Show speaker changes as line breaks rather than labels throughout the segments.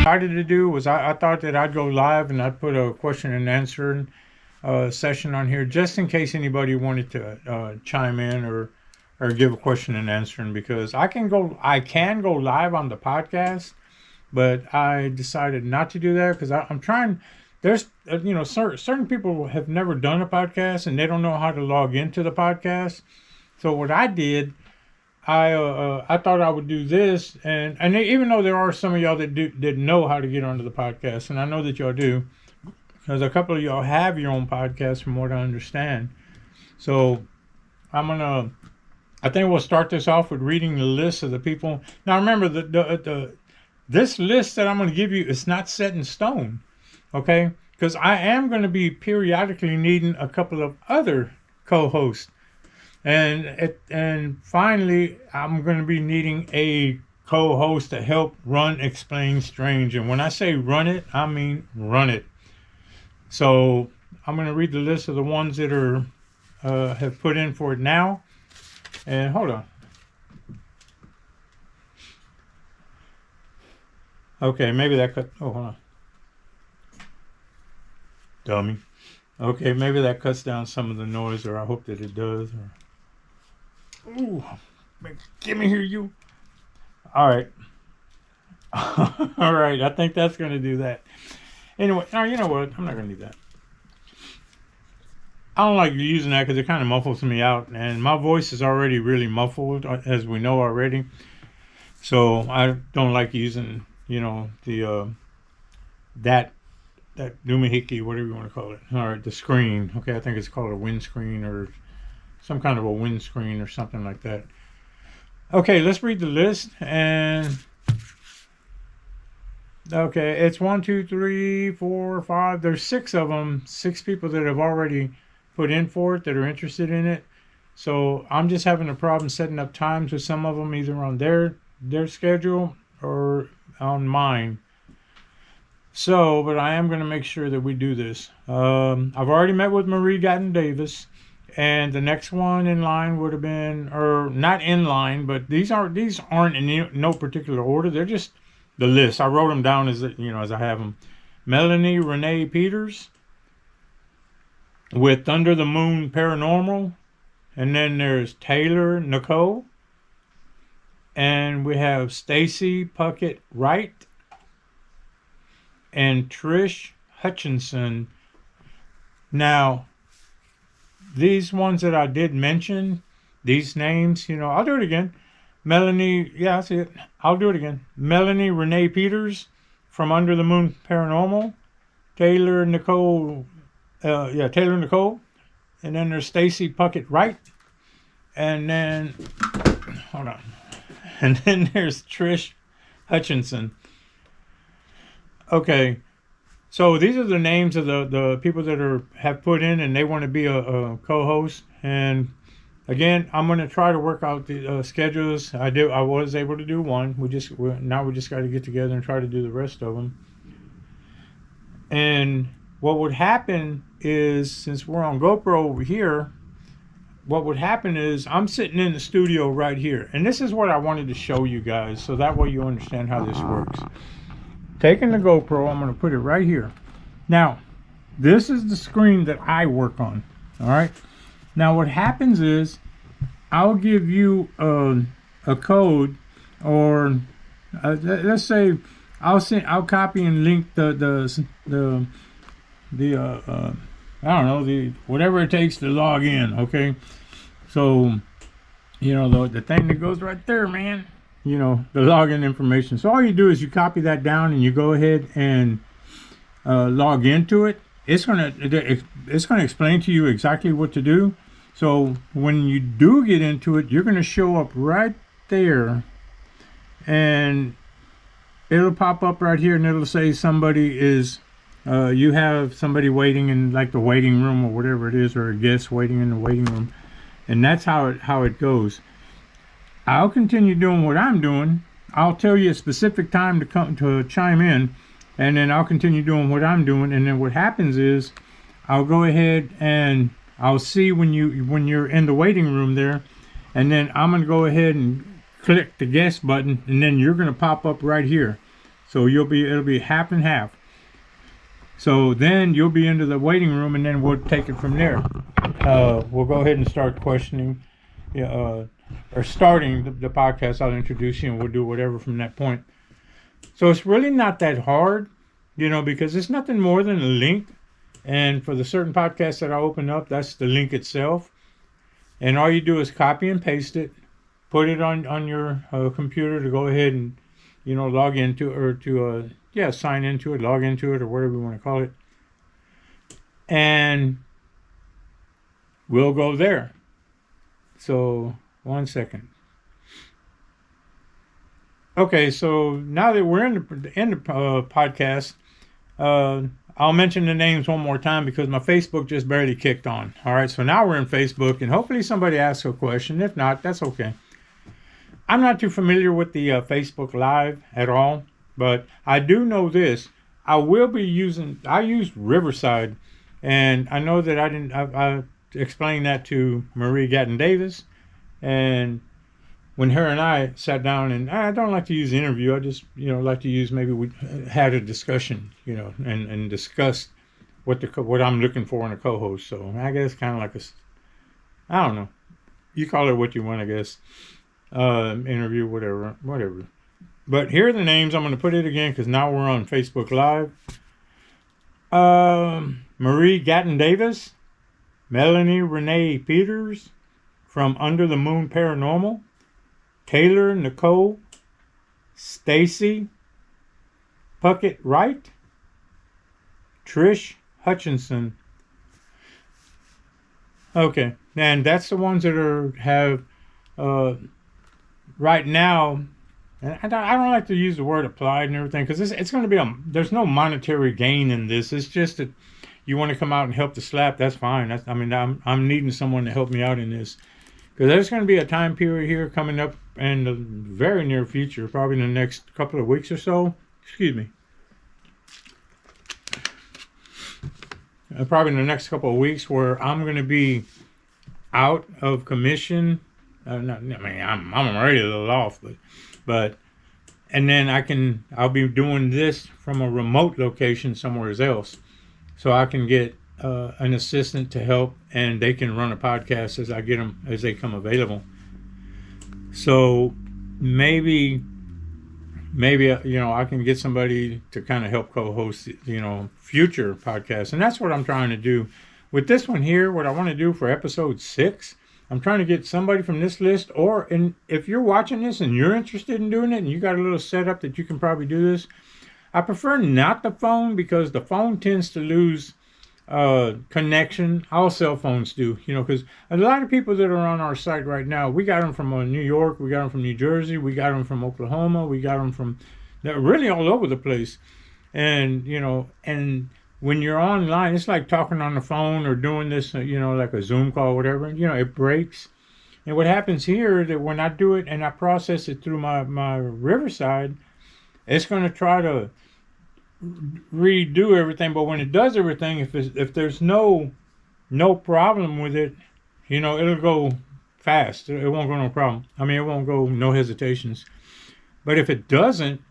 decided to do was I thought that I'd go live and I'd put a question and answer session on here just in case anybody wanted to chime in or give a question and answering, because I can go live on the podcast, but I decided not to do that because I'm trying. There's certain people have never done a podcast and they don't know how to log into the podcast. So what I did, I thought I would do this, and even though there are some of y'all that didn't know how to get onto the podcast, and I know that y'all do, because a couple of y'all have your own podcast from what I understand. So I think we'll start this off with reading the list of the people. Now remember, this list that I'm going to give you is not set in stone, okay? Because I am going to be periodically needing a couple of other co-hosts. And finally, I'm going to be needing a co-host to help run Explain Strange. And when I say run it, I mean run it. So I'm going to read the list of the ones that are have put in for it now. And hold on. Okay, maybe that cut. Oh, hold on. Dummy. Okay, maybe that cuts down some of the noise, or I hope that it does. Ooh, give me here, you. All right. All right, I think that's going to do that. Anyway, now you know what? I'm not going to do that. I don't like using that because it kind of muffles me out, and my voice is already really muffled, as we know already. So I don't like using, the that doohickey, whatever you want to call it. All right, the screen. Okay, I think it's called a windscreen or some kind of a windscreen or something like that. Okay, let's read the list. And okay, it's 1, 2, 3, 4, 5. There's 6 of them. 6 people that have already put in for it that are interested in it. So I'm just having a problem setting up times with some of them, either on their schedule or on mine. So, but I am going to make sure that we do this. I've already met with Marie Gatton Davis. And the next one in line would have been, or not in line, but these aren't in no particular order. They're just the list. I wrote them down as I have them. Melanie Renee Peters with Under the Moon Paranormal, and then there's Taylor Nicole, and we have Stacy Puckett Wright and Trish Hutchinson. Now, these ones that I did mention, these names, I'll do it again. Melanie, yeah, I see it. I'll do it again. Melanie Renee Peters from Under the Moon Paranormal. Taylor Nicole. And then there's Stacy Puckett Wright. And then, hold on. And then there's Trish Hutchinson. Okay. So these are the names of the people that have put in, and they want to be a co-host. And again, I'm going to try to work out the schedules. I was able to do one. We just got to get together and try to do the rest of them. And what would happen is, since we're on GoPro over here, what would happen is I'm sitting in the studio right here, and this is what I wanted to show you guys, so that way you understand how this works. Taking the GoPro, I'm going to put it right here. Now, this is the screen that I work on. All right. Now, what happens is I'll give you a code, or let's say I'll copy and link the I don't know, the whatever it takes to log in. Okay. So, the thing that goes right there, man. The login information. So all you do is you copy that down and you go ahead and log into it. It's gonna explain to you exactly what to do. So when you do get into it, you're gonna show up right there, and it'll pop up right here, and it'll say somebody is you have somebody waiting in like the waiting room or whatever it is, or a guest waiting in the waiting room, and that's how it goes. I'll continue doing what I'm doing. I'll tell you a specific time to come to chime in, and then I'll continue doing what I'm doing. And then what happens is I'll go ahead and I'll see when you're in the waiting room there, and then I'm going to go ahead and click the guest button, and then you're going to pop up right here. So it'll be half and half. So then you'll be into the waiting room, and then we'll take it from there. We'll go ahead and start questioning, or starting the podcast. I'll introduce you, and we'll do whatever from that point. So it's really not that hard, because it's nothing more than a link. And for the certain podcasts that I open up, that's the link itself. And all you do is copy and paste it, put it on your computer to go ahead and, log into or to sign into it, log into it, or whatever you want to call it. And we'll go there. So 1 second. Okay, so now that we're in the podcast, I'll mention the names one more time because my Facebook just barely kicked on. All right, so now we're in Facebook, and hopefully somebody asks a question. If not, that's okay. I'm not too familiar with the Facebook Live at all, but I do know this. I used Riverside, and I know that I explained that to Marie Gatton Davis, and when her and I sat down, and I don't like to use the interview, I just, like to use, maybe we had a discussion, and discussed what I'm looking for in a co-host. So I guess kind of like I don't know. You call it what you want, I guess. Interview, whatever. But here are the names. I'm going to put it again because now we're on Facebook Live. Marie Gatton Davis, Melanie Renee Peters from Under the Moon Paranormal, Taylor Nicole, Stacy Puckett Wright, Trish Hutchinson. Okay, and that's the ones that have right now. And I don't like to use the word applied and everything because it's going to be there's no monetary gain in this. It's just that you want to come out and help the slap. That's fine. I'm needing someone to help me out in this. Because there's going to be a time period here coming up in the very near future, probably in the next couple of weeks or so. Excuse me. Probably in the next couple of weeks where I'm going to be out of commission. I'm already a little off, but and then I'll be doing this from a remote location somewhere else. So I can get an assistant to help, and they can run a podcast as they come available. So maybe I can get somebody to kind of help co-host future podcasts, and that's what I'm trying to do with this one here. What I want to do for episode 6, I'm trying to get somebody from this list, and if you're watching this and you're interested in doing it and you got a little setup that you can probably do this. I prefer not the phone because the phone tends to lose connection. All cell phones do, because a lot of people that are on our site right now, we got them from New York, we got them from New Jersey, we got them from Oklahoma, we got them from, they're really all over the place. And, and when you're online, it's like talking on the phone or doing this, like a Zoom call or whatever, it breaks. And what happens here, that when I do it and I process it through my Riverside, it's going to try to redo everything, but when it does everything, if there's no problem with it, it'll go fast. It won't go no problem. It won't go no hesitations. But if it doesn't,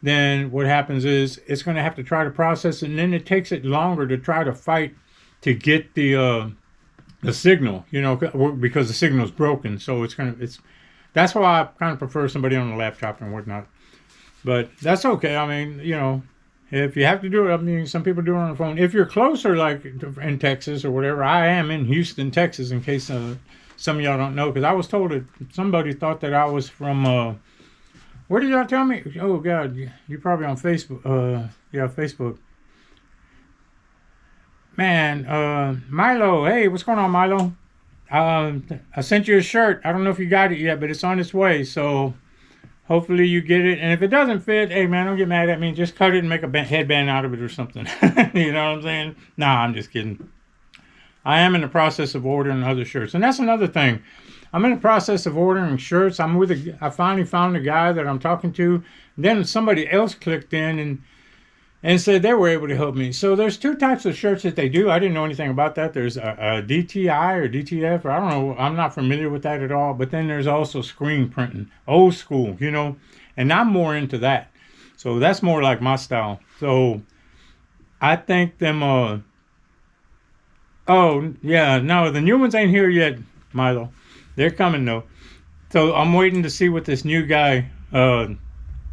then what happens is it's going to have to try to process it, and then it takes it longer to try to fight to get the signal, because the signal's broken. So that's why I kind of prefer somebody on the laptop and whatnot. But that's okay. If you have to do it, some people do it on the phone. If you're closer, like in Texas or whatever, I am in Houston, Texas, in case some of y'all don't know, because I was told that somebody thought that I was from, where did y'all tell me? Oh, God, you're probably on Facebook. Facebook. Man, Milo, hey, what's going on, Milo? I sent you a shirt. I don't know if you got it yet, but it's on its way, so hopefully you get it. And if it doesn't fit, hey, man, don't get mad at me. Just cut it and make a headband out of it or something. You know what I'm saying? Nah, I'm just kidding. I am in the process of ordering other shirts. And that's another thing. I'm in the process of ordering shirts. I finally found a guy that I'm talking to. Then somebody else clicked in and said they were able to help me. So there's 2 types of shirts that they do. I didn't know anything about that. There's a DTI or DTF, or I don't know. I'm not familiar with that at all. But then there's also screen printing, old school, and I'm more into that. So that's more like my style. So I think them. Oh yeah, no, the new ones ain't here yet, Milo. They're coming though. So I'm waiting to see what this new guy.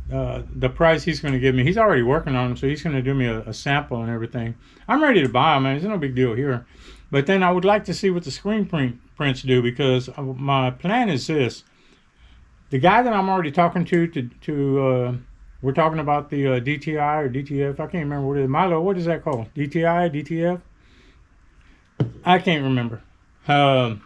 The price he's going to give me. He's already working on them, so he's going to do me a sample and everything. I'm ready to buy them, man. It's no big deal here. But then I would like to see what the screen prints do, because my plan is this. The guy that I'm already talking to we're talking about the DTI or DTF. I can't remember what it is. Milo, what is that called? DTI, DTF? I can't remember. But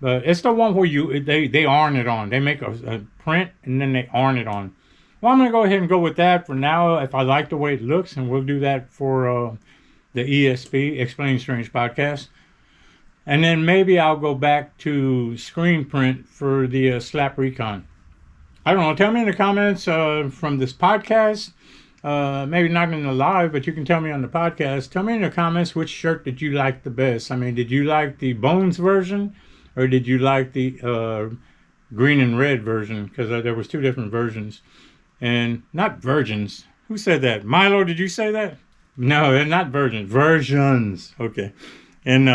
it's the one where they iron it on. They make a print and then they iron it on. Well, I'm going to go ahead and go with that for now if I like the way it looks, and we'll do that for the ESP, Explain Strange Podcast. And then maybe I'll go back to screen print for the Slap Recon. I don't know. Tell me in the comments from this podcast. Maybe not in the live, but you can tell me on the podcast. Tell me in the comments which shirt did you like the best. I mean, did you like the Bones version, or did you like the green and red version? Because there was two different versions. And not virgins. Who said that? Milo, did you say that? No, they're not virgins. Versions. Okay. And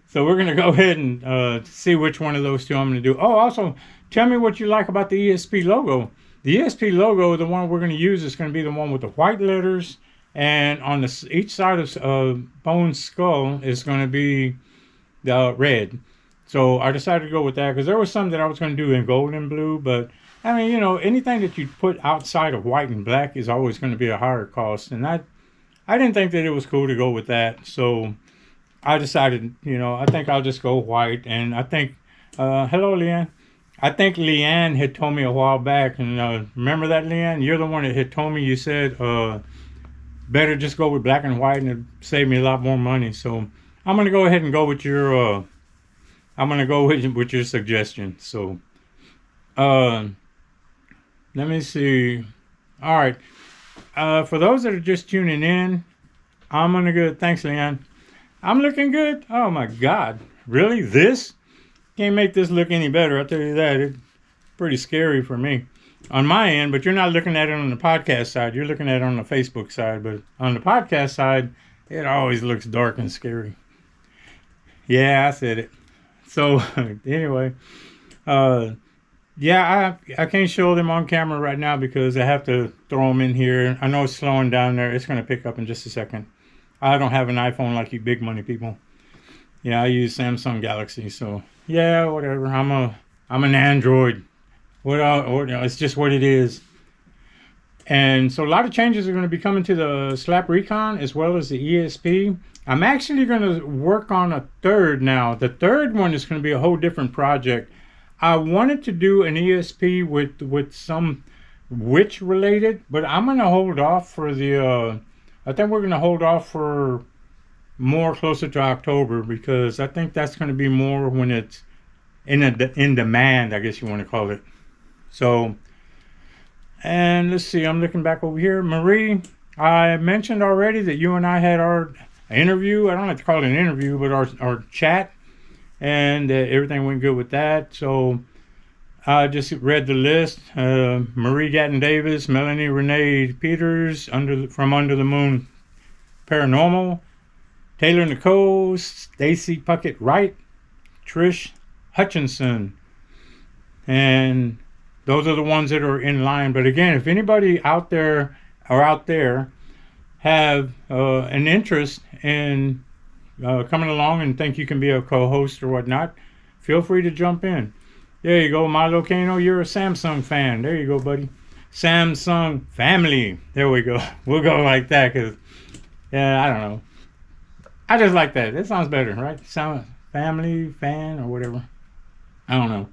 so we're going to go ahead and see which one of those two I'm going to do. Oh, also, tell me what you like about the ESP logo. The ESP logo, the one we're going to use, is going to be the one with the white letters. And on each side of Bone's skull is going to be the red. So I decided to go with that, because there was some that I was going to do in gold and blue, but I mean, anything that you put outside of white and black is always going to be a higher cost. And I didn't think that it was cool to go with that. So I decided, I think I'll just go white. And I think, hello, Leanne. I think Leanne had told me a while back. And remember that, Leanne? You're the one that had told me, you said, better just go with black and white and it'd save me a lot more money. So I'm going to go ahead and go with your, with your suggestion. So, let me see. All right. For those that are just tuning in, I'm going to go. Thanks, Leon. I'm looking good. Oh, my God. Really? This? Can't make this look any better. I'll tell you that. It's pretty scary for me on my end, but you're not looking at it on the podcast side. You're looking at it on the Facebook side. But on the podcast side, it always looks dark and scary. Yeah, I said it. So, anyway. Yeah, I can't show them on camera right now because I have to throw them in here. I know it's slowing down there. It's going to pick up in just a second. I don't have an iPhone like you big money people. Yeah, I use Samsung Galaxy. So, yeah, whatever. I'm an Android. It's just what it is. And so a lot of changes are going to be coming to the Slap Recon as well as the ESP. I'm actually going to work on a third now. The third one is going to be a whole different project. I wanted to do an ESP with some witch related, but I'm going to hold off for the, I think we're going to hold off for more closer to October, because I think that's going to be more when it's in demand, I guess you want to call it. So, and let's see, I'm looking back over here. Marie, I mentioned already that you and I had our interview. I don't like to call it an interview, but our chat. And everything went good with that. So I just read the list. Marie Gatton Davis, Melanie Renee Peters, from Under the Moon Paranormal, Taylor Nicole, Stacy Puckett Wright, Trish Hutchinson. And those are the ones that are in line. But again, if anybody out there have an interest in coming along and think you can be a co-host or whatnot, feel free to jump in. There you go, Milo Kano. You're a Samsung fan. There you go, buddy. Samsung family. There we go. We'll go like that, because, yeah, I don't know. I just like that. That sounds better, right? Sound family, fan, or whatever. I don't know.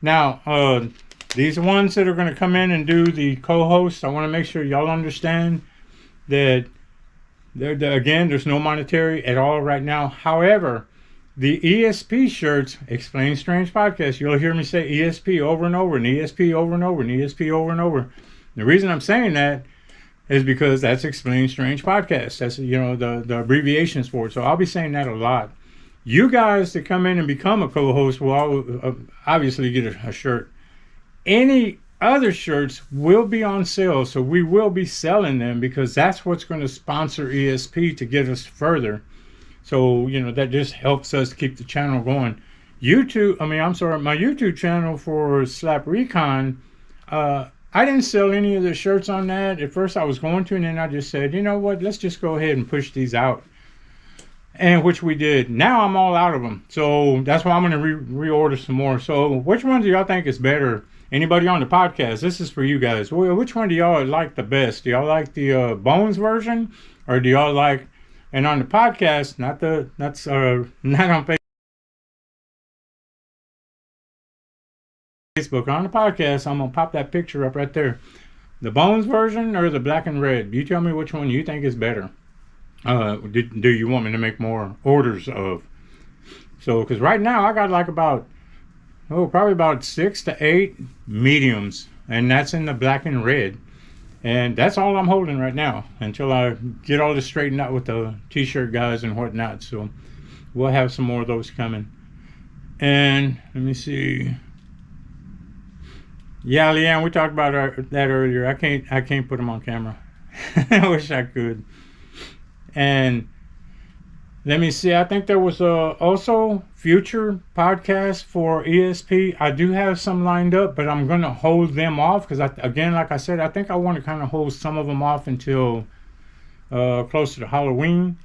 Now, these ones that are going to come in and do the co-host, I want to make sure y'all understand that again, there's no monetary at all right now. However, the ESP shirts, Explain Strange Podcast, you'll hear me say ESP over and over, and ESP over and over, and ESP over and over. The reason I'm saying that is because that's Explain Strange Podcast. That's, the abbreviations for it. So I'll be saying that a lot. You guys that come in and become a co-host will obviously get a shirt. Any other shirts will be on sale, so we will be selling them because that's what's going to sponsor ESP to get us further. So, that just helps us keep the channel going. My YouTube channel for Slap Recon, I didn't sell any of the shirts on that. At first I was going to, and then I just said, you know what, let's just go ahead and push these out. And which we did. Now I'm all out of them. So that's why I'm going to reorder some more. So which one do y'all think is better? Anybody on the podcast? This is for you guys. Which one do y'all like the best? Do y'all like the Bones version? Or do y'all like, and on the podcast, not on Facebook, on the podcast, I'm going to pop that picture up right there. The Bones version or the black and red? You tell me which one you think is better. Do you want me to make more orders of? So, because right now I got like probably about 6 to 8 mediums, and that's in the black and red. And that's all I'm holding right now until I get all this straightened out with the t-shirt guys and whatnot. So we'll have some more of those coming. And let me see. Yeah, Leanne, we talked about that earlier. I can't put them on camera. I wish I could. And let me see. I think there was also future podcasts for ESP. I do have some lined up, but I'm going to hold them off because, again, like I said, I think I want to kind of hold some of them off until closer to Halloween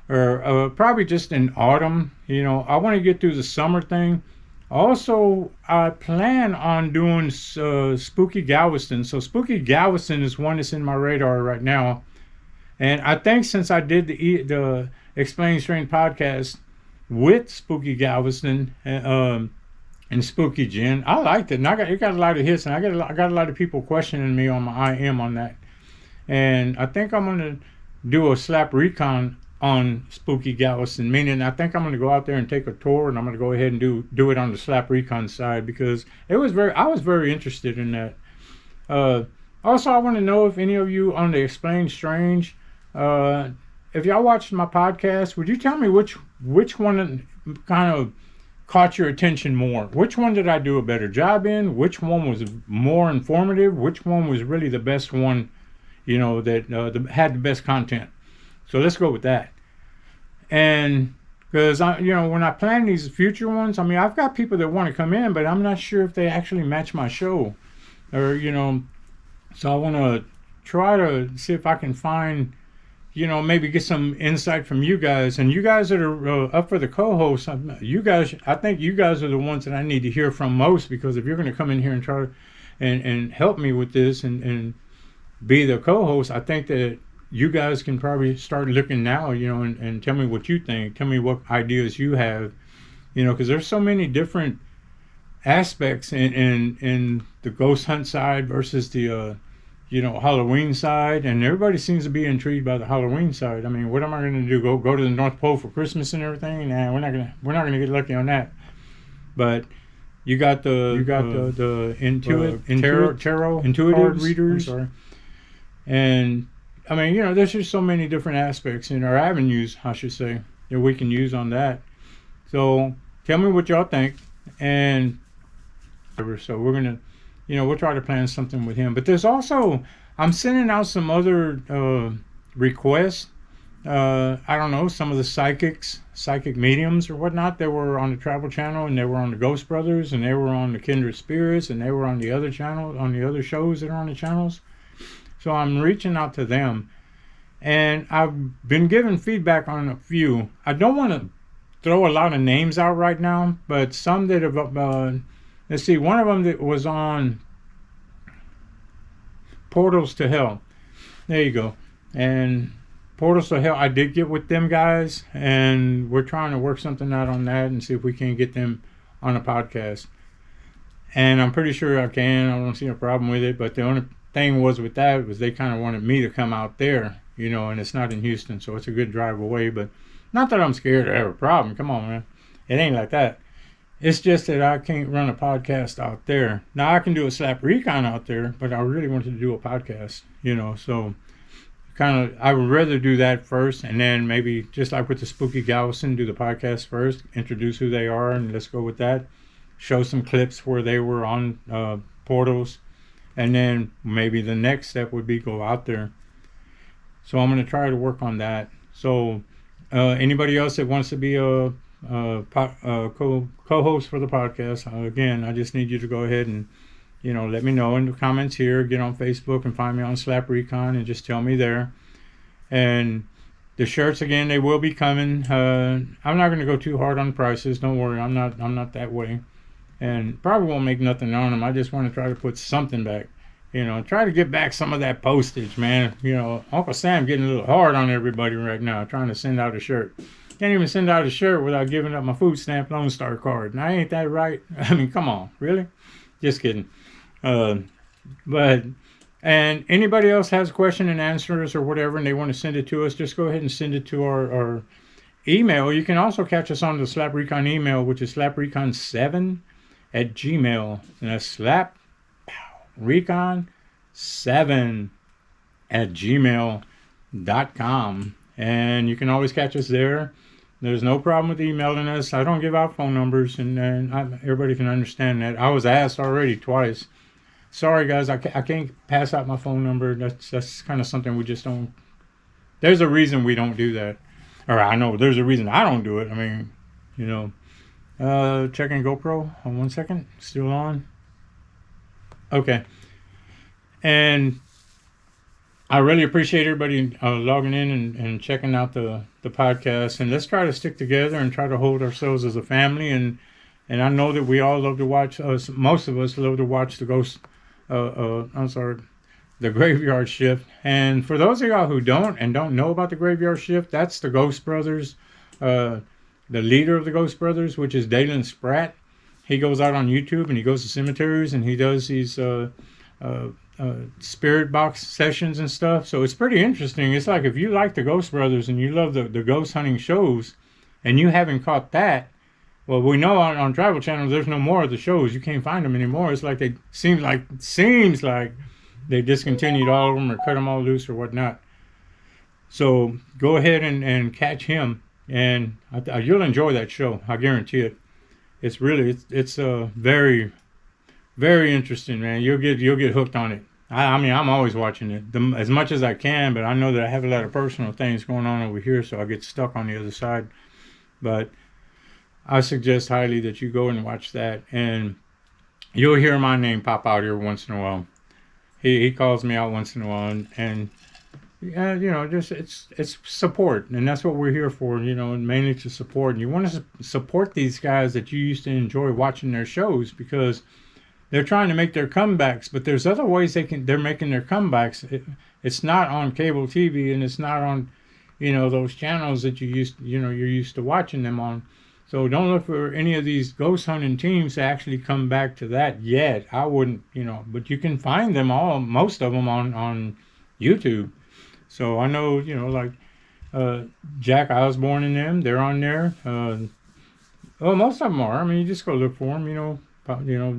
or probably just in autumn. I want to get through the summer thing. Also, I plan on doing Spooky Galveston. So Spooky Galveston is one that's in my radar right now. And I think since I did the Explain Strange podcast with Spooky Galveston and Spooky Jen, I liked it. And it got a lot of hits, and I got a lot of people questioning me on my IM on that. And I think I'm going to do a Slap Recon on Spooky Galveston, meaning I think I'm going to go out there and take a tour, and I'm going to go ahead and do it on the Slap Recon side because I was very interested in that. Also, I want to know if any of you on the Explain Strange, if y'all watched my podcast, would you tell me which one kind of caught your attention more? Which one did I do a better job in? Which one was more informative? Which one was really the best one, that had the best content? So let's go with that. And because when I plan these future ones, I've got people that want to come in, but I'm not sure if they actually match my show, or so I want to try to see if I can find, maybe get some insight from you guys. And you guys that are up for the co-host, I think you guys are the ones that I need to hear from most, because if you're going to come in here and try and help me with this and be the co-host, I think that you guys can probably start looking now, and tell me what you think. Tell me what ideas you have, because there's so many different aspects in the ghost hunt side versus the Halloween side, and everybody seems to be intrigued by the Halloween side. What am I going to do? Go to the North Pole for Christmas and everything? Nah, we're not gonna get lucky on that. But you got the intuitive readers, and there's just so many different aspects in our avenues, I should say, that we can use on that. So tell me what y'all think, and so we're gonna, we'll try to plan something with him. But there's also, I'm sending out some other requests. I don't know, some of the psychic mediums or whatnot that were on the Travel Channel, and they were on the Ghost Brothers, and they were on the Kindred Spirits, and they were on the other channel, on the other shows that are on the channels. So I'm reaching out to them, and I've been given feedback on a few. I don't want to throw a lot of names out right now, but some that have, let's see, one of them that was on Portals to Hell. There you go. And Portals to Hell, I did get with them guys, and we're trying to work something out on that and see if we can get them on a podcast. And I'm pretty sure I can. I don't see a problem with it, but the only thing was with that was they kind of wanted me to come out there, and it's not in Houston, so it's a good drive away. But not that I'm scared or have a problem. Come on, man. It ain't like that. It's just that I can't run a podcast out there. Now I can do a Slap Recon out there, but I really wanted to do a podcast, so kind of, I would rather do that first, and then maybe just like with the Spooky Galveston, do the podcast first, introduce who they are, and let's go with that. Show some clips where they were on Portals, and then maybe the next step would be go out there. So I'm going to try to work on that. So anybody else that wants to be a co-host for the podcast, again, I just need you to go ahead and let me know in the comments here. Get on Facebook and find me on Slap Recon and just tell me there. And the shirts, again, they will be coming. I'm not going to go too hard on prices. Don't worry, I'm not that way. And probably won't make nothing on them. I just want to try to put something back. Try to get back some of that postage, man. Uncle Sam getting a little hard on everybody right now, trying to send out a shirt. Can't even send out a shirt without giving up my food stamp Lone Star card. Now, ain't that right? I mean, come on, really? Just kidding. And anybody else has question and answers or whatever, and they want to send it to us, just go ahead and send it to our email. You can also catch us on the Slap Recon email, which is slaprecon7@gmail. And that's slaprecon7@gmail.com. And you can always catch us there. There's no problem with emailing us. I don't give out phone numbers, and everybody can understand that. I was asked already twice. Sorry, guys, I can't pass out my phone number. That's kind of something we just don't. There's a reason we don't do that. Or I know there's a reason I don't do it. I mean, checking GoPro. On 1 second. Still on. Okay. And I really appreciate everybody logging in and checking out the podcast. And let's try to stick together and try to hold ourselves as a family. And I know that we all love to watch. Most of us love to watch the the Graveyard Shift. And for those of y'all who don't know about the Graveyard Shift, that's the Ghost Brothers, the leader of the Ghost Brothers, which is Dalen Spratt. He goes out on YouTube and he goes to cemeteries and he does these spirit box sessions and stuff. So it's pretty interesting. It's like if you like the Ghost Brothers and you love the ghost hunting shows and you haven't caught that, well, we know on Travel Channel there's no more of the shows. You can't find them anymore. It's like seems like they discontinued all of them or cut them all loose or whatnot. So go ahead and catch him, and you'll enjoy that show. I guarantee it. It's really it's very, very interesting, man. You'll get hooked on it. I mean, I'm always watching it as much as I can, but I know that I have a lot of personal things going on over here, so I get stuck on the other side. But I suggest highly that you go and watch that, and you'll hear my name pop out here once in a while. He calls me out once in a while, and just it's support, and that's what we're here for, mainly to support. And you want to support these guys that you used to enjoy watching their shows because they're trying to make their comebacks, but there's other ways they're making their comebacks. It's not on cable TV, and it's not on those channels that you're used to watching them on. So don't look for any of these ghost hunting teams to actually come back to that yet. I wouldn't, but you can find them most of them on YouTube. So I know, like Jack Osborne and them, they're on there. Most of them are. I mean, you just go look for them,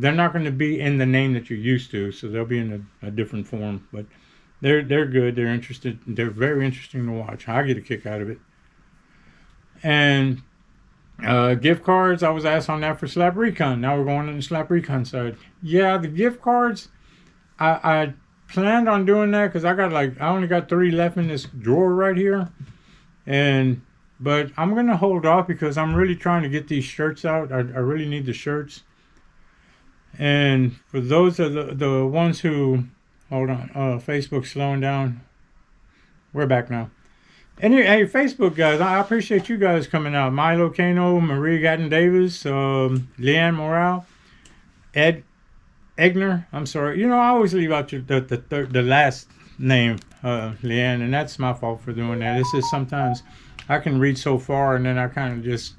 they're not going to be in the name that you're used to, so they'll be in a different form. But they're good. They're interested. They're very interesting to watch. I get a kick out of it. And gift cards, I was asked on that for Slap Recon. Now we're going on the Slap Recon side. Yeah, the gift cards, I planned on doing that because I only got 3 left in this drawer right here. But I'm going to hold off because I'm really trying to get these shirts out. I really need the shirts. And for those of the ones who, hold on, Facebook's slowing down. We're back now. And hey, Facebook guys, I appreciate you guys coming out. Milo Kano, Marie Gatton Davis, Leanne Morale, Ed Egner. I'm sorry. I always leave out the last name, Leanne, and that's my fault for doing that. It's just sometimes I can read so far and then I kind of just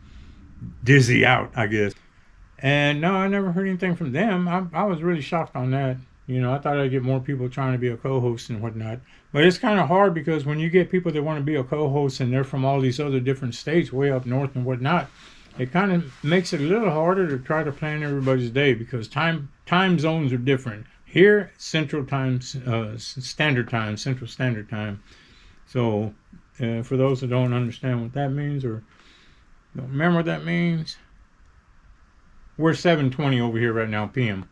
dizzy out, I guess. And no, I never heard anything from them. I was really shocked on that. I thought I'd get more people trying to be a co-host and whatnot. But it's kind of hard because when you get people that want to be a co-host and they're from all these other different states way up north and whatnot, it kind of makes it a little harder to try to plan everybody's day because time zones are different. Here, Central Standard Time. So for those that don't understand what that means or don't remember what that means, we're 7:20 over here right now, PM.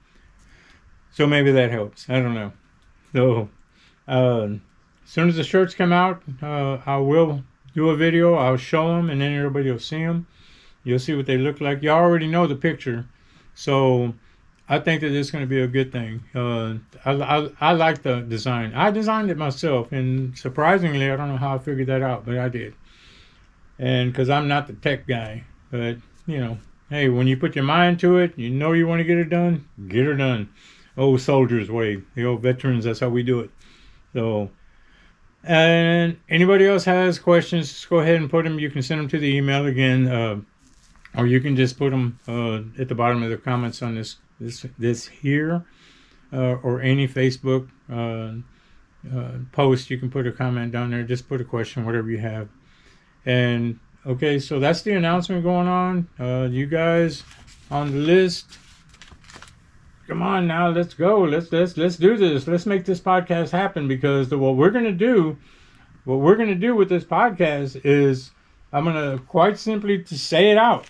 So maybe that helps. I don't know. So as soon as the shirts come out, I will do a video. I'll show them, and then everybody will see them. You'll see what they look like. You already know the picture, so I think that it's going to be a good thing. I like the design. I designed it myself, and surprisingly, I don't know how I figured that out, but I did. And because I'm not the tech guy, but you know, hey, when you put your mind to it, you know you want to get it done, get her done. Old soldiers way, the old veterans, that's how we do it. So, and anybody else has questions, just go ahead and put them. You can send them to the email again, or you can just put them at the bottom of the comments on this here, or any Facebook post. You can put a comment down there. Just put a question, whatever you have. And okay, so that's the announcement going on. You guys on the list, come on now, let's go. Let's do this. Let's make this podcast happen, because what we're gonna do with this podcast is, I'm gonna quite simply to say it out.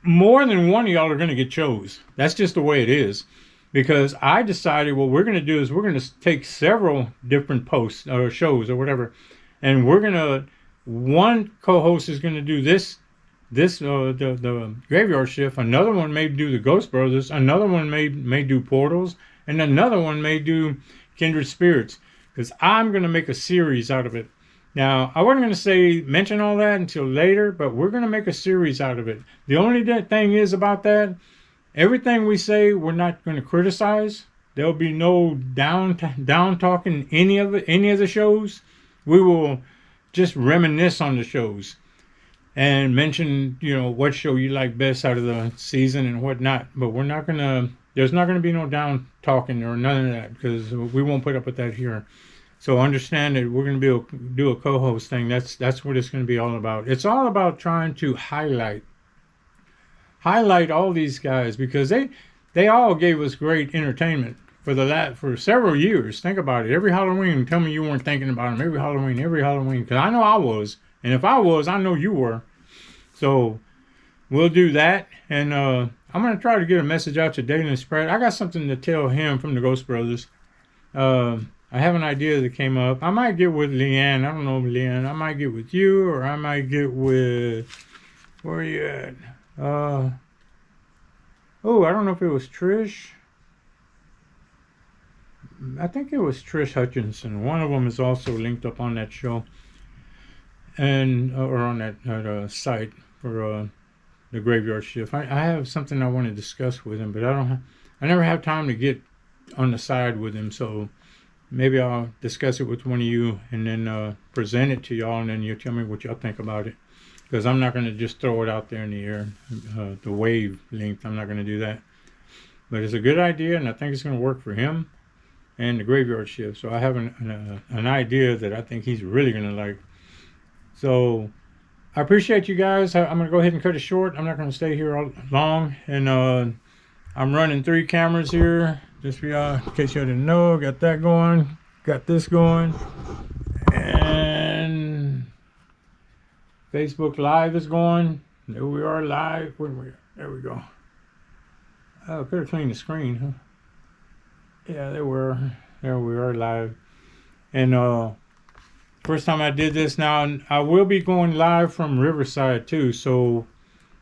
More than one of y'all are gonna get chose. That's just the way it is. Because I decided what we're gonna do is we're gonna take several different posts or shows or whatever, and one co-host is gonna do the graveyard shift. Another one may do the Ghost Brothers. Another one may do Portals, and another one may do Kindred Spirits. Because I'm gonna make a series out of it. Now, I wasn't gonna mention all that until later, but we're gonna make a series out of it. The only thing is about that, everything we say, we're not gonna criticize. There'll be no down talking any of the shows. We will just reminisce on the shows and mention, what show you like best out of the season and whatnot. But there's not gonna be no down talking or none of that, because we won't put up with that here. So understand that we're gonna do a co-host thing. That's what it's gonna be all about. It's all about trying to highlight all these guys, because they all gave us great entertainment for several years. Think about it. Every Halloween, tell me you weren't thinking about them. Every Halloween, because I know I was. And if I was, I know you were. So we'll do that. And I'm going to try to get a message out to Dalen Spread. I got something to tell him from the Ghost Brothers. I have an idea that came up. I might get with Leanne. I don't know, Leanne. I might get with you, or I might get with... Where are you at? I don't know if it was Trish. I think it was Trish Hutchinson. One of them is also linked up on that show, and or on that site for the graveyard shift. I have something I want to discuss with him, but I never have time to get on the side with him. So maybe I'll discuss it with one of you, and then present it to y'all, and then you tell me what y'all think about it. Because I'm not going to just throw it out there in the air, the wave length. I'm not going to do that. But it's a good idea, and I think it's going to work for him and the graveyard shift. So I have an idea that I think he's really going to like. So I appreciate you guys. I'm going to go ahead and cut it short. I'm not going to stay here all long. And I'm running 3 cameras here, just for y'all, in case y'all didn't know. Got that going. Got this going. And Facebook Live is going. There we are live. There we go. Oh, could have cleaned the screen, huh? Yeah, there we are live. And first time I did this. Now I will be going live from Riverside too. So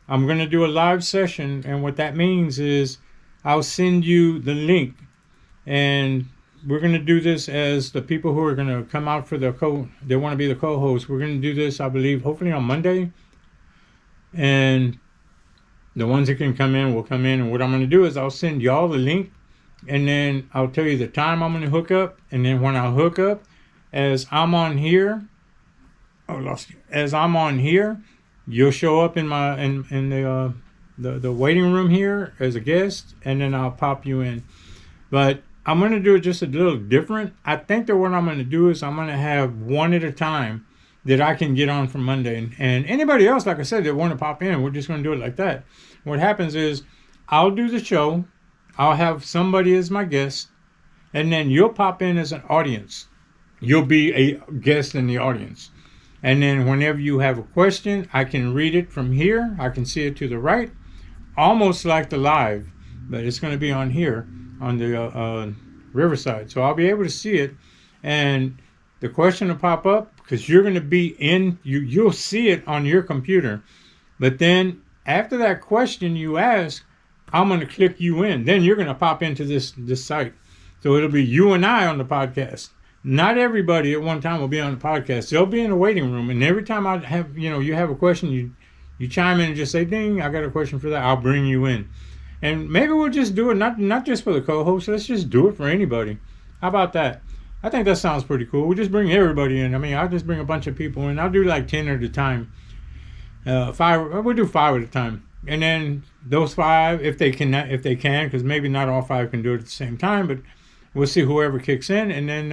I'm going to do a live session. And what that means is I'll send you the link. And we're going to do this as the people who are going to come out for they want to be the co-hosts. We're going to do this, I believe, hopefully on Monday. And the ones that can come in will come in. And what I'm going to do is I'll send y'all the link. And then I'll tell you the time I'm going to hook up. And then when I hook up, as I'm on here, as I'm on here, you'll show up in the waiting room here as a guest. And then I'll pop you in. But I'm going to do it just a little different. I think that what I'm going to do is I'm going to have one at a time that I can get on for Monday. And anybody else, like I said, that want to pop in, we're just going to do it like that. What happens is I'll do the show. I'll have somebody as my guest. And then you'll pop in as an audience. You'll be a guest in the audience. And then whenever you have a question, I can read it from here. I can see it to the right. Almost like the live, but it's going to be on here. on the Riverside. So I'll be able to see it, and the question will pop up because you're going to be you'll see it on your computer. But then after that question you ask, I'm going to click you in. Then you're going to pop into this site. So it'll be you and I on the podcast. Not everybody at one time will be on the podcast. They'll be in the waiting room, and every time I have, you have a question, you chime in and just say, "Ding, I got a question for that." I'll bring you in, and maybe we'll just do it not just for the co-host. Let's just do it for anybody. How about that? I think that sounds pretty cool. We'll just bring everybody in. I mean, I'll just bring a bunch of people in. I'll do like 10 at a time. 5. We'll do 5 at a time, and then those 5, if they can, because maybe not all 5 can do it at the same time, but we'll see whoever kicks in, and then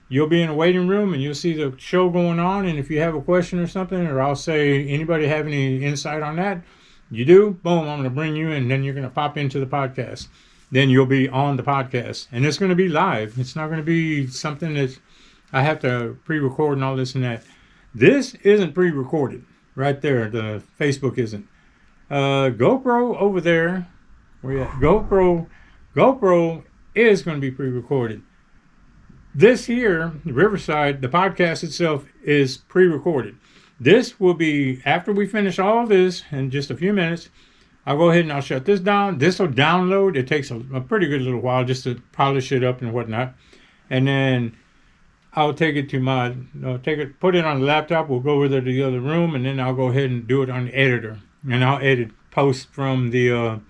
you'll be in a waiting room, and you'll see the show going on. And if you have a question or something, or I'll say, anybody have any insight on that? You do? Boom, I'm going to bring you in. Then you're going to pop into the podcast. Then you'll be on the podcast. And it's going to be live. It's not going to be something that I have to pre-record and all this and that. This isn't pre-recorded. Right there. The Facebook isn't. GoPro over there. Where you at? GoPro is going to be pre-recorded. This here, Riverside, the podcast itself is pre-recorded. This will be, after we finish all of this in just a few minutes, I'll go ahead and I'll shut this down. This will download. It takes a pretty good little while just to polish it up and whatnot. And then I'll take it to put it on the laptop. We'll go over there to the other room, and then I'll go ahead and do it on the editor. And I'll edit post from the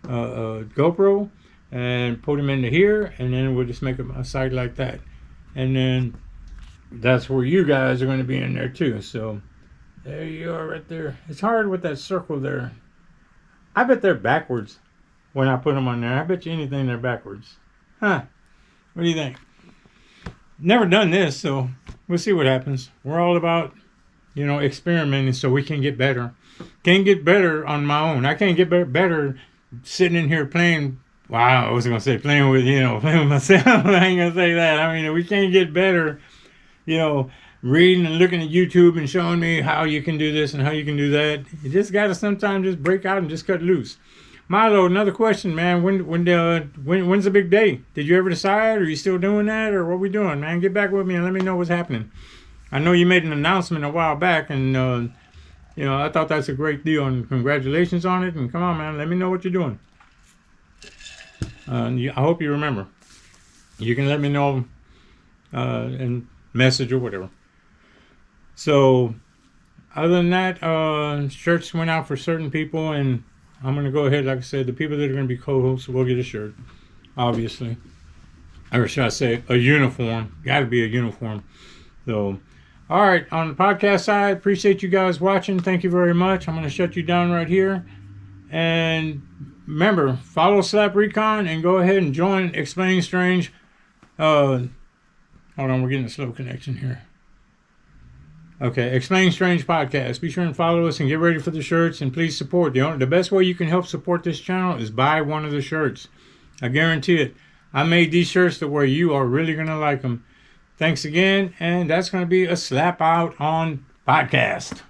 GoPro and put them into here, and then we'll just make a site like that. And then that's where you guys are going to be in there too. So there you are right there. It's hard with that circle there. I bet they're backwards when I put them on there. I bet you anything they're backwards. Huh? What do you think? Never done this, so we'll see what happens. We're all about, experimenting so we can get better. Can't get better on my own. I can't get better sitting in here playing. Wow, I was going to say playing with myself. I ain't going to say that. I mean, we can't get better, reading and looking at YouTube and showing me how you can do this and how you can do that. You just got to sometimes just break out and just cut loose. Milo, another question, man. When's the big day? Did you ever decide? Are you still doing that, or what we doing, man? Get back with me and let me know what's happening. I know you made an announcement a while back, and I thought that's a great deal, and congratulations on it. And come on, man, let me know what you're doing. I hope you remember. You can let me know in message or whatever. So, other than that, shirts went out for certain people, and I'm going to go ahead, like I said, the people that are going to be co-hosts will get a shirt, obviously. Or should I say, a uniform. Got to be a uniform. So, all right, on the podcast side, appreciate you guys watching. Thank you very much. I'm going to shut you down right here. And remember, follow Slap Recon and go ahead and join Explaining Strange. Hold on, we're getting a slow connection here. Okay, Explaining Strange Podcast. Be sure and follow us and get ready for the shirts, and please support. The best way you can help support this channel is buy one of the shirts. I guarantee it. I made these shirts to where you are really going to like them. Thanks again, and that's going to be a Slap Out on Podcast.